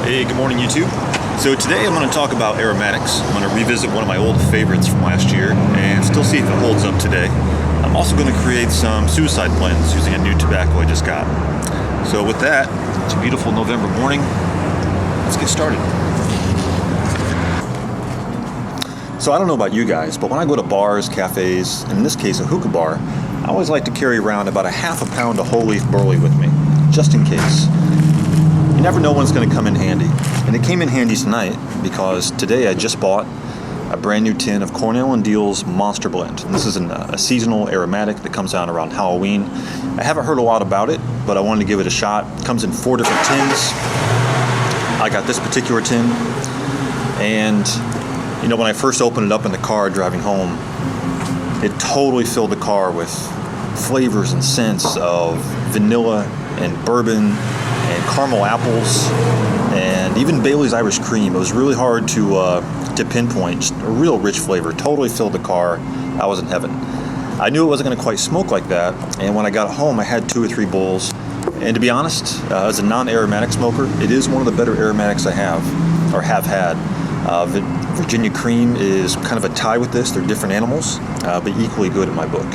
Hey, good morning YouTube. So today I'm going to talk about aromatics. I'm going to revisit one of my old favorites from last year and still see if it holds up today. I'm also going to create some suicide blends using a new tobacco I just got. So with that, it's a beautiful November morning. Let's get started. So I don't know about you guys, but when I go to bars, cafes, and in this case a hookah bar, I always like to carry around about a half a pound of whole leaf burley with me, just in case. You never know when it's going to come in handy. And it came in handy tonight because today I just bought a brand new tin of Cornell & Deal's Monster Blend. And this is a seasonal aromatic that comes out around Halloween. I haven't heard a lot about it, but I wanted to give it a shot. It comes in 4 different tins. I got this particular tin. And, you know, when I first opened it up in the car driving home, it totally filled the car with flavors and scents of vanilla and bourbon and caramel apples and even Bailey's Irish Cream. It was really hard to pinpoint. Just a real rich flavor. Totally filled the car. I was in heaven. I knew it wasn't going to quite smoke like that, and when I got home I had 2 or 3 bowls, and to be honest, as a non-aromatic smoker, it is one of the better aromatics I have, or have had. Virginia Creme is kind of a tie with this. They're different animals, but equally good in my book.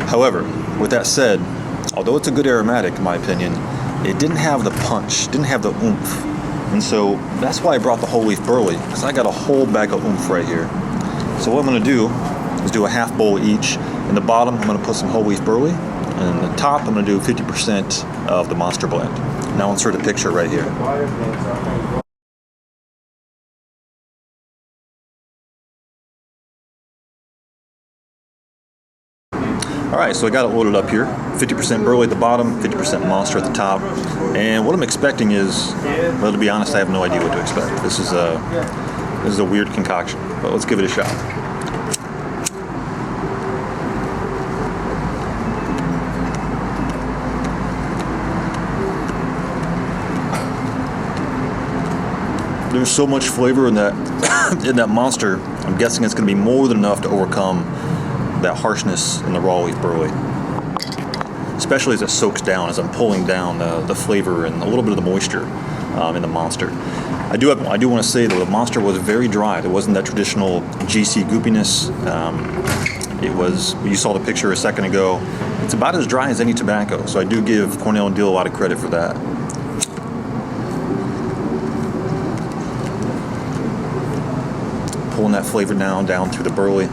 However, with that said, although it's a good aromatic in my opinion, it didn't have the punch, didn't have the oomph. And so that's why I brought the whole leaf burley, because I got a whole bag of oomph right here. So what I'm going to do is do a half bowl each. In the bottom, I'm going to put some whole leaf burley. And in the top, I'm going to do 50% of the Monster Blend. Now I'll insert a picture right here. Alright, so I got it loaded up here. 50% burley at the bottom, 50% Monster at the top. And what I'm expecting is, well, to be honest, I have no idea what to expect. This is a weird concoction, but let's give it a shot. There's so much flavor in that in that Monster. I'm guessing it's going to be more than enough to overcome that harshness in the raw leaf burley, especially as it soaks down, as I'm pulling down the flavor and a little bit of the moisture in the Monster. I do want to say that the Monster was very dry. There wasn't that traditional GC goopiness. It was, you saw the picture a second ago, it's about as dry as any tobacco, so I do give Cornell & Deal a lot of credit for that. Pulling that flavor down through the burley.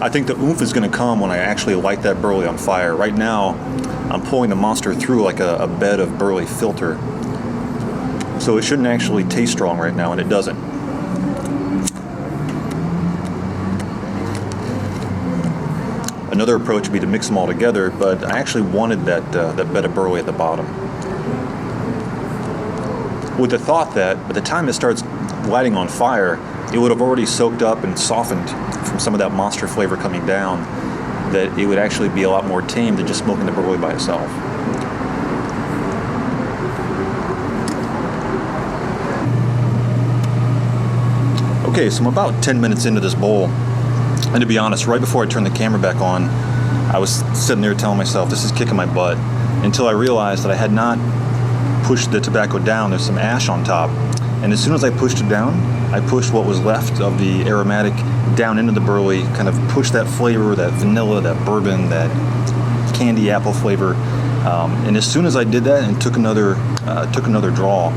I think the oomph is going to come when I actually light that burley on fire. Right now, I'm pulling the Monster through like a bed of burley filter. So it shouldn't actually taste strong right now, and it doesn't. Another approach would be to mix them all together, but I actually wanted that bed of burley at the bottom, with the thought that by the time it starts lighting on fire, it would have already soaked up and softened from some of that Monster flavor coming down, that it would actually be a lot more tame than just smoking the burley by itself. Okay, so I'm about 10 minutes into this bowl, and to be honest, right before I turned the camera back on, I was sitting there telling myself, this is kicking my butt, until I realized that I had not pushed the tobacco down. There's some ash on top, and as soon as I pushed it down, I pushed what was left of the aromatic down into the burley, kind of pushed that flavor, that vanilla, that bourbon, that candy apple flavor. And as soon as I did that and took another draw,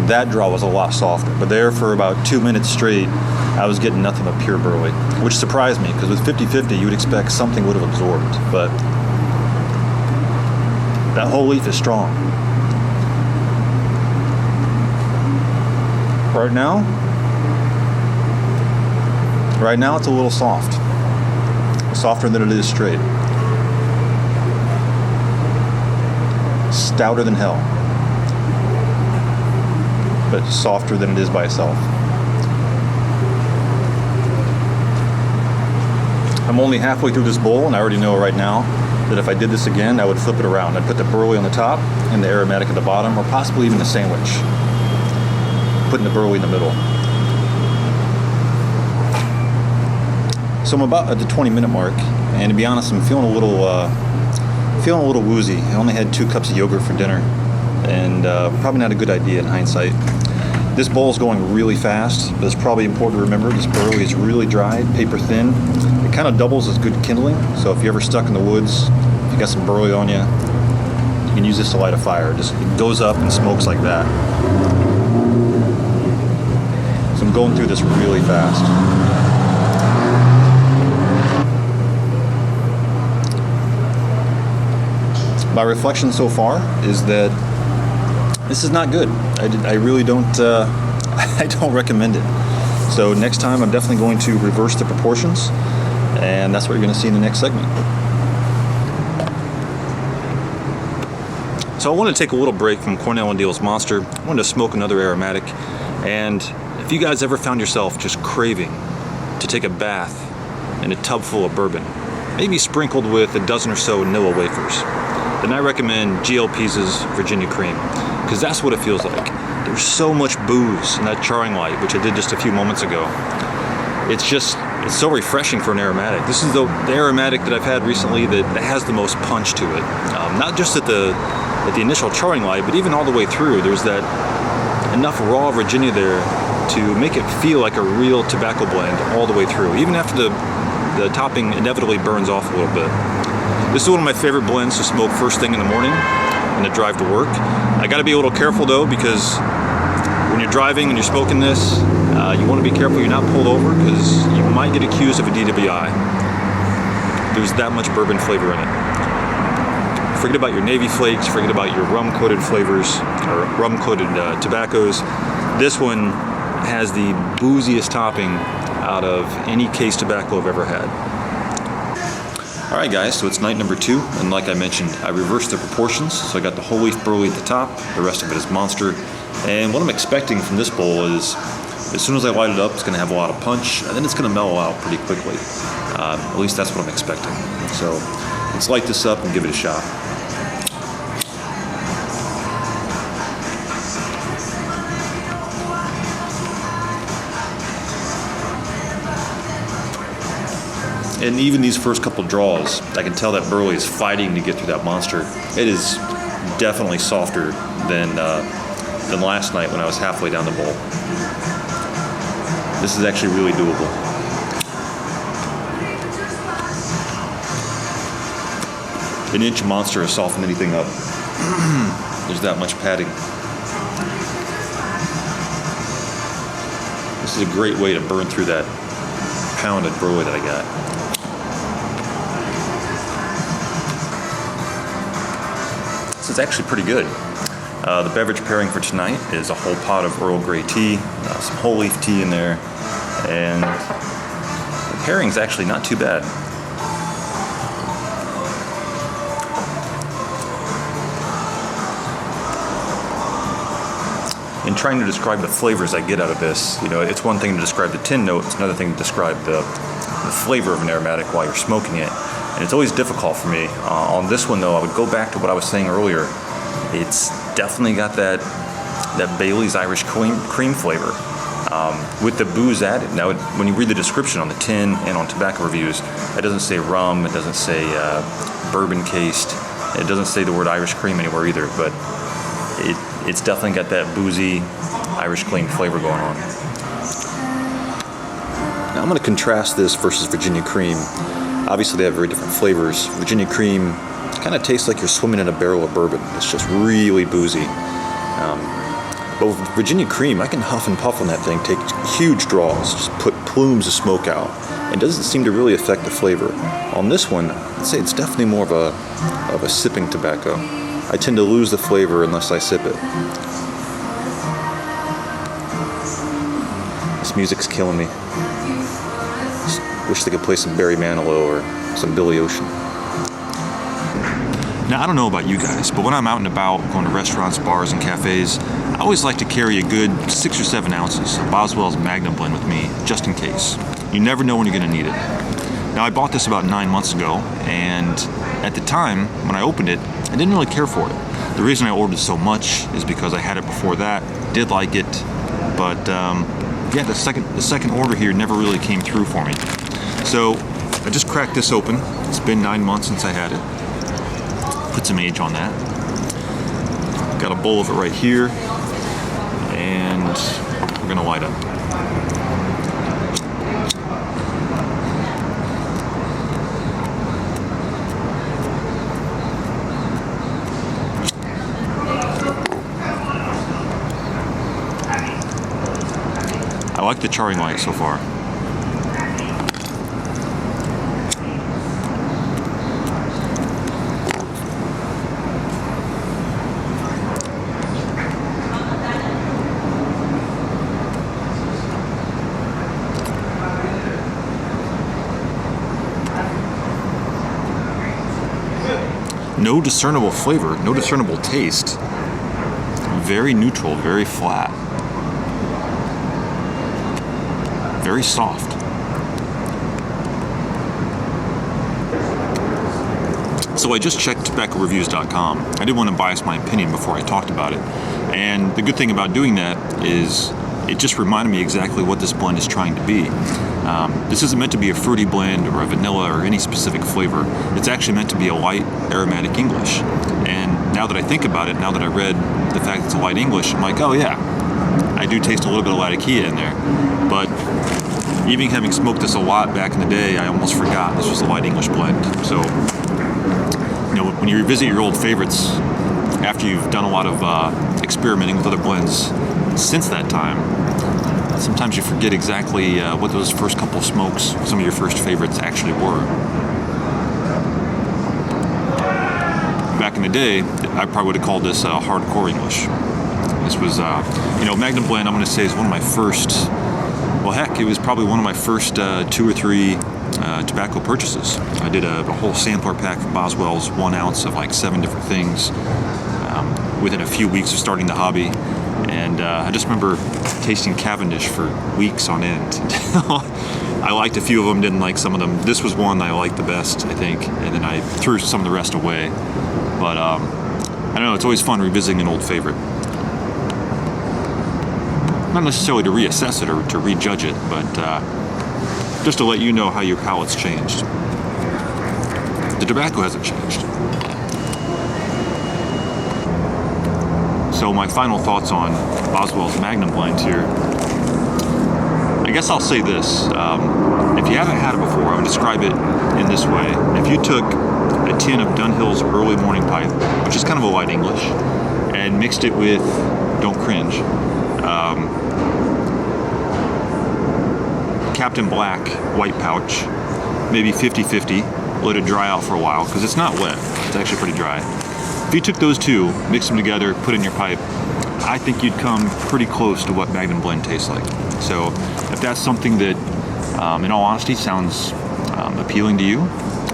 that draw was a lot softer. But there for about 2 minutes straight, I was getting nothing but pure burley, which surprised me, because with 50-50, you would expect something would have absorbed. But that whole leaf is strong. Right now it's a little soft. Softer than it is straight. Stouter than hell. But softer than it is by itself. I'm only halfway through this bowl, and I already know right now that if I did this again, I would flip it around. I'd put the burley on the top and the aromatic at the bottom, or possibly even a sandwich, putting the burley in the middle. So I'm about at the 20-minute mark, and to be honest, I'm feeling a feeling a little woozy. I only had 2 cups of yogurt for dinner, and probably not a good idea in hindsight. This bowl is going really fast, but it's probably important to remember this barley is really dried, paper thin. It kind of doubles as good kindling, so if you're ever stuck in the woods, if you got some burley on you, you can use this to light a fire. Just it goes up and smokes like that. So I'm going through this really fast. My reflection so far is that this is not good. I really don't. I don't recommend it. So next time, I'm definitely going to reverse the proportions, and that's what you're going to see in the next segment. So I wanted to take a little break from Cornell & Deal's Monster. I wanted to smoke another Aromatic, and if you guys ever found yourself just craving to take a bath in a tub full of bourbon, maybe sprinkled with a dozen or so Nilla wafers, then I recommend Pease's Virginia Creme, because that's what it feels like. There's so much booze in that charring light, which I did just a few moments ago. It's so refreshing for an Aromatic. This is the Aromatic that I've had recently that has the most punch to it. Not just at the initial charring light, but even all the way through. There's that enough raw Virginia there to make it feel like a real tobacco blend all the way through, even after the topping inevitably burns off a little bit. This is one of my favorite blends to smoke first thing in the morning in the drive to work. I got to be a little careful though, because when you're driving and you're smoking this, you want to be careful you're not pulled over, because you might get accused of a DWI. There's that much bourbon flavor in it. Forget about your Navy Flakes, forget about your rum-coated flavors, or rum-coated tobaccos. This one has the booziest topping out of any case tobacco I've ever had. Alright guys, so it's night number 2, and like I mentioned, I reversed the proportions, so I got the whole leaf burley at the top, the rest of it is Monster, and what I'm expecting from this bowl is, as soon as I light it up, it's going to have a lot of punch, and then it's going to mellow out pretty quickly. At least that's what I'm expecting. So, let's light this up and give it a shot. And even these first couple draws, I can tell that burley is fighting to get through that Monster. It is definitely softer than last night when I was halfway down the bowl. This is actually really doable. An inch Monster has softened anything up. There's that much padding. This is a great way to burn through that pounded burley that I got. It's actually pretty good. The beverage pairing for tonight is a whole pot of Earl Grey tea, some whole leaf tea in there, and the pairing's actually not too bad. In trying to describe the flavors I get out of this, it's one thing to describe the tin note, it's another thing to describe the flavor of an Aromatic while you're smoking it. And it's always difficult for me. On this one though, I would go back to what I was saying earlier. It's definitely got that Bailey's Irish cream flavor with the booze added. Now, when you read the description on the tin and on tobacco reviews, it doesn't say rum, it doesn't say bourbon cased, it doesn't say the word Irish cream anywhere either, but it's definitely got that boozy Irish cream flavor going on. Now I'm going to contrast this versus Virginia Creme. Obviously they have very different flavors. Virginia Creme kind of tastes like you're swimming in a barrel of bourbon. It's just really boozy. But with Virginia Creme, I can huff and puff on that thing, take huge draws, just put plumes of smoke out. It doesn't seem to really affect the flavor. On this one, I'd say it's definitely more of a sipping tobacco. I tend to lose the flavor unless I sip it. This music's killing me. Just wish they could play some Barry Manilow or some Billy Ocean. Now, I don't know about you guys, but when I'm out and about, going to restaurants, bars, and cafes, I always like to carry a good 6 or 7 ounces of Boswell's Magnum blend with me, just in case. You never know when you're going to need it. Now, I bought this about 9 months ago, and at the time, when I opened it, I didn't really care for it. The reason I ordered so much is because I had it before that, did like it, but yeah, the second order here never really came through for me. So I just cracked this open. It's been 9 months since I had it. Put some age on that. Got a bowl of it right here, and we're gonna light up. I like the charring light so far. No discernible flavor, no discernible taste. Very neutral, very flat. Very soft. So I just checked tobaccoreviews.com. I didn't want to bias my opinion before I talked about it. And the good thing about doing that is it just reminded me exactly what this blend is trying to be. This isn't meant to be a fruity blend or a vanilla or any specific flavor. It's actually meant to be a light aromatic English. And now that I think about it, now that I read the fact it's a light English, I'm like, oh yeah, I do taste a little bit of Latakia in there. But even having smoked this a lot back in the day, I almost forgot this was a light English blend. So, when you revisit your old favorites after you've done a lot of experimenting with other blends since that time, sometimes you forget exactly what those first couple of smokes, some of your first favorites actually were. Back in the day, I probably would have called this hardcore English. This was, Magnum blend, I'm going to say, is one of my first, well, heck, it was probably one of my first 2 or 3 tobacco purchases. I did a whole sampler pack from Boswell's, 1 ounce of like 7 different things within a few weeks of starting the hobby. And I just remember tasting Cavendish for weeks on end. I liked a few of them, didn't like some of them. This was one I liked the best, I think, and then I threw some of the rest away. But I don't know, it's always fun revisiting an old favorite. Not necessarily to reassess it or to rejudge it, but just to let you know how your palate's changed. The tobacco hasn't changed. So my final thoughts on Boswell's Magnum blend here. I guess I'll say this. If you haven't had it before, I would describe it in this way. If you took a tin of Dunhill's Early Morning Pipe, which is kind of a light English, and mixed it with, don't cringe, Captain Black white pouch, maybe 50-50, let it dry out for a while, because it's not wet, it's actually pretty dry. If you took those two, mixed them together, put in your pipe, I think you'd come pretty close to what Magnum blend tastes like. So if that's something that, in all honesty, sounds appealing to you,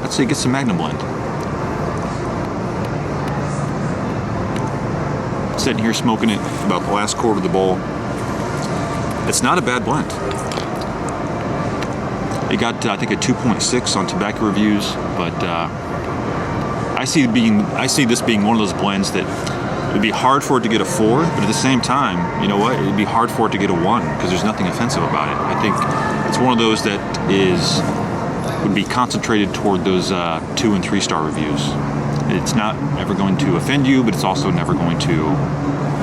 I'd say get some Magnum blend. Sitting here smoking it about the last quarter of the bowl. It's not a bad blend. It got, I think, a 2.6 on Tobacco Reviews, but I see this being one of those blends that it would be hard for it to get a 4, but at the same time, you know what? It would be hard for it to get a 1 because there's nothing offensive about it. I think it's one of those that would be concentrated toward those 2 and 3 star reviews. It's not ever going to offend you, but it's also never going to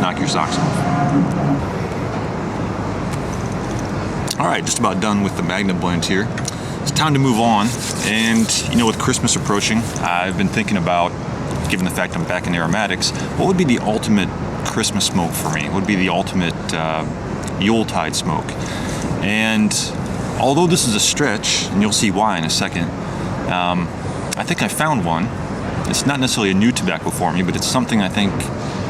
knock your socks off. All right, just about done with the Magnum blend here. It's time to move on, and with Christmas approaching, I've been thinking about, given the fact I'm back in aromatics, what would be the ultimate Christmas smoke for me? What would be the ultimate Yuletide smoke? And although this is a stretch, and you'll see why in a second, I think I found one. It's not necessarily a new tobacco for me, but it's something I think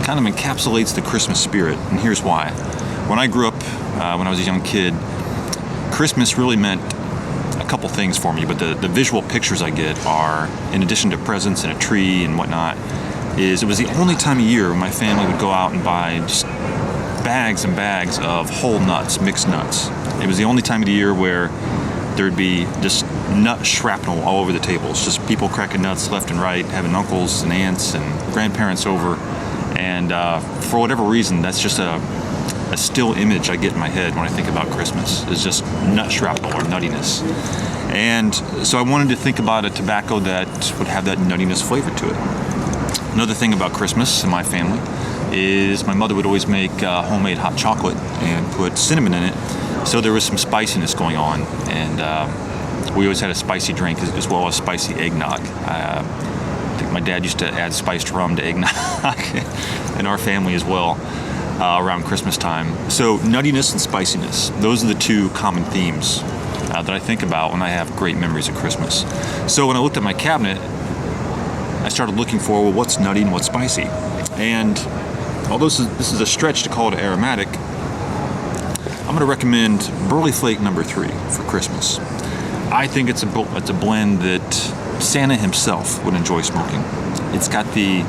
kind of encapsulates the Christmas spirit, and here's why. When I grew up, when I was a young kid, Christmas really meant a couple things for me, but the visual pictures I get are, in addition to presents and a tree and whatnot, it was the only time of year when my family would go out and buy just bags and bags of whole nuts, mixed nuts. It was the only time of the year where there'd be just nut shrapnel all over the tables, just people cracking nuts left and right, having uncles and aunts and grandparents over, and for whatever reason, that's just a still image I get in my head when I think about Christmas, is just nut shrapnel or nuttiness. And so I wanted to think about a tobacco that would have that nuttiness flavor to it. Another thing about Christmas in my family is my mother would always make homemade hot chocolate and put cinnamon in it, so there was some spiciness going on, and we always had a spicy drink as well as spicy eggnog. I think my dad used to add spiced rum to eggnog in our family as well around Christmas time. So nuttiness and spiciness, those are the two common themes that I think about when I have great memories of Christmas. So when I looked at my cabinet, I started looking for, well, what's nutty and what's spicy? And although this is a stretch to call it aromatic, I'm going to recommend Burley Flake No. 3 for Christmas. I think it's a blend that Santa himself would enjoy smoking. It's got the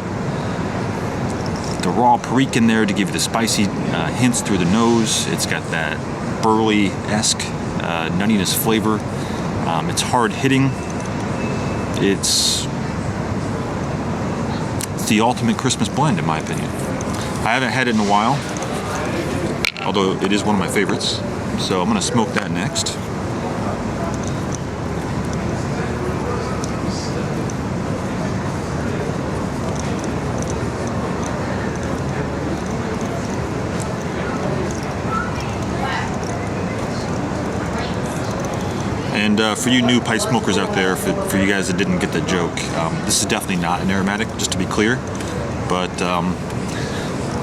raw perique in there to give you the spicy hints through the nose. It's got that burley-esque nuttiness flavor. It's hard hitting. It's the ultimate Christmas blend, in my opinion. I haven't had it in a while, although it is one of my favorites. So I'm going to smoke that next. And for you new pipe smokers out there, for you guys that didn't get the joke, this is definitely not an aromatic, just to be clear. But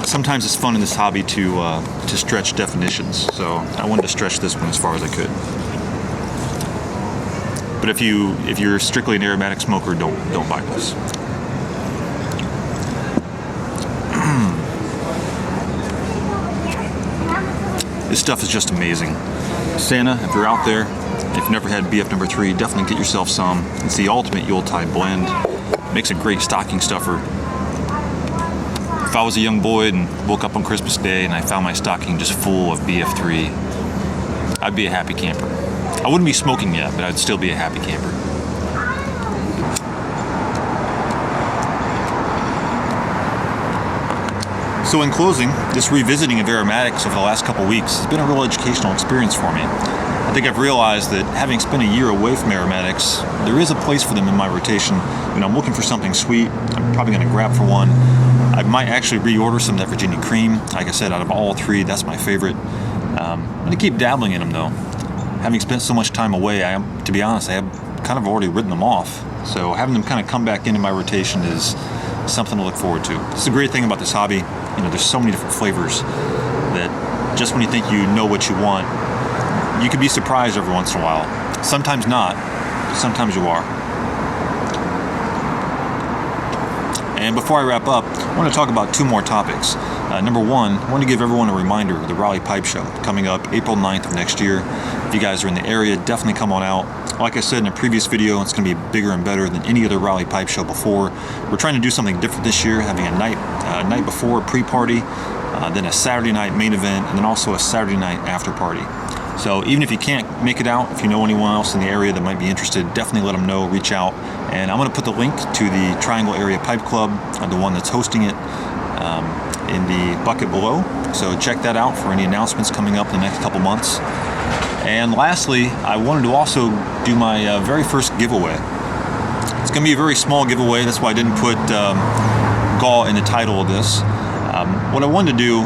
sometimes it's fun in this hobby to stretch definitions. So I wanted to stretch this one as far as I could. But if you're strictly an aromatic smoker, don't buy this. This stuff is just amazing. Santa, if you're out there, if you've never had BF No. 3, definitely get yourself some. It's the ultimate Yuletide blend. Makes a great stocking stuffer. If I was a young boy and woke up on Christmas Day and I found my stocking just full of BF3, I'd be a happy camper. I wouldn't be smoking yet, but I'd still be a happy camper. So in closing, this revisiting of aromatics over the last couple weeks has been a real educational experience for me. I think I've realized that having spent a year away from aromatics, there is a place for them in my rotation. When I'm looking for something sweet, I'm probably going to grab for one. I might actually reorder some of that Virginia Creme. Like I said, out of all three, that's my favorite. I'm going to keep dabbling in them though. Having spent so much time away, to be honest, I have kind of already written them off. So having them kind of come back into my rotation is something to look forward to. It's a great thing about this hobby. You know, there's so many different flavors that just when you think you know what you want, you can be surprised every once in a while. Sometimes not, but sometimes you are. And before I wrap up, I want to talk about two more topics. Number one, I want to give everyone a reminder of the Raleigh Pipe Show coming up April 9th of next year. If you guys are in the area, definitely come on out. Like I said in a previous video, it's going to be bigger and better than any other Raleigh Pipe Show before. We're trying to do something different this year, having a night before pre-party, then a Saturday night main event, and then also a Saturday night after party. So even if you can't make it out, if you know anyone else in the area that might be interested, definitely let them know, reach out. And I'm going to put the link to the Triangle Area Pipe Club, the one that's hosting it, in the bucket below. So check that out for any announcements coming up in the next couple months. And lastly, I wanted to also do my very first giveaway. It's going to be a very small giveaway. That's why I didn't put Gaul in the title of this. What I wanted to do,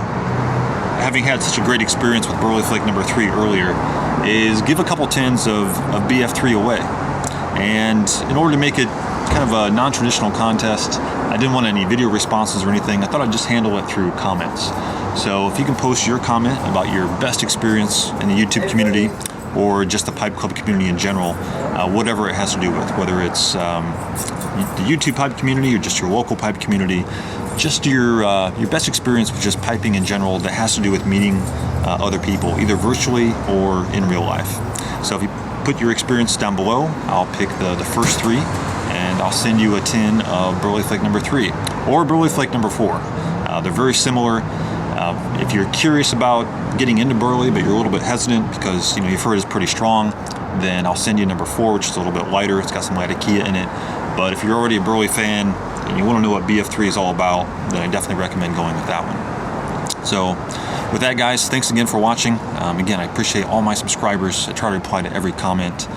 having had such a great experience with Burley Flake No. 3 earlier, is give a couple tins of BF3 away. And in order to make it kind of a non-traditional contest, I didn't want any video responses or anything. I thought I'd just handle it through comments. So if you can post your comment about your best experience in the YouTube community or just the Pipe Club community in general, whatever it has to do with, whether it's the YouTube pipe community or just your local pipe community, just your best experience with just piping in general that has to do with meeting other people, either virtually or in real life. So if you put your experience down below, I'll pick the first three and I'll send you a tin of Burley Flake No. 3 or Burley Flake No. 4. They're very similar. If you're curious about getting into Burley but you're a little bit hesitant because you've heard it's pretty strong, then I'll send you No. 4, which is a little bit lighter. It's got some Latakia in it. But if you're already a Burley fan and you want to know what BF3 is all about, then I definitely recommend going with that one. So with that, guys, thanks again for watching. Again, I appreciate all my subscribers. I try to reply to every comment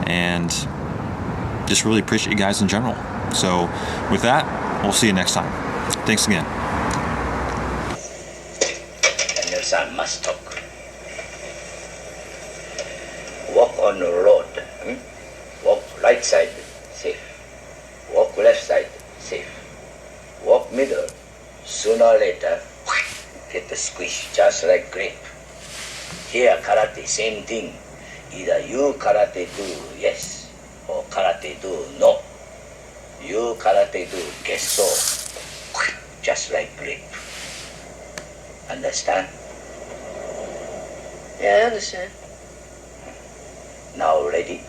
and just really appreciate you guys in general. So with that, We'll see you next time. Thanks again. Daniel-san must talk. Walk on the road. Walk right side, safe. Walk left side, safe. Walk middle. Sooner or later, get the squish, just like grape. Here, karate, same thing. Either you karate do yes, or karate do no. You karate do guess so, just like grape. Understand? Yeah, I understand. Now ready?